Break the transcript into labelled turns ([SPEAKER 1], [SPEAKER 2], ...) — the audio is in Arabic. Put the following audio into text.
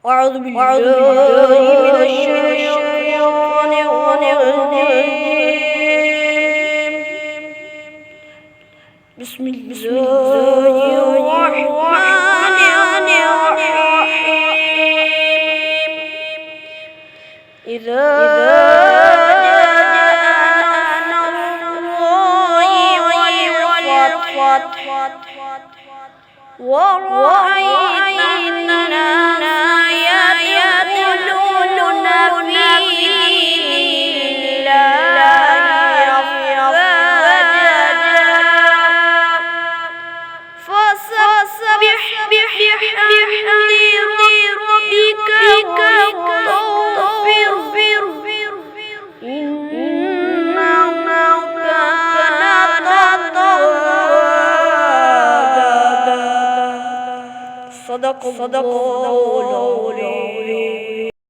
[SPEAKER 1] أعوذ بالله من الشيطان الرجيم. بسم الله الرحمن الرحيم. إذا جاء نصر الله والفتح ورأيت الناس يدخلون في دين الله أفواجا فسبح بحمد ربك واستغفره إنه كان توابا. صدق الله.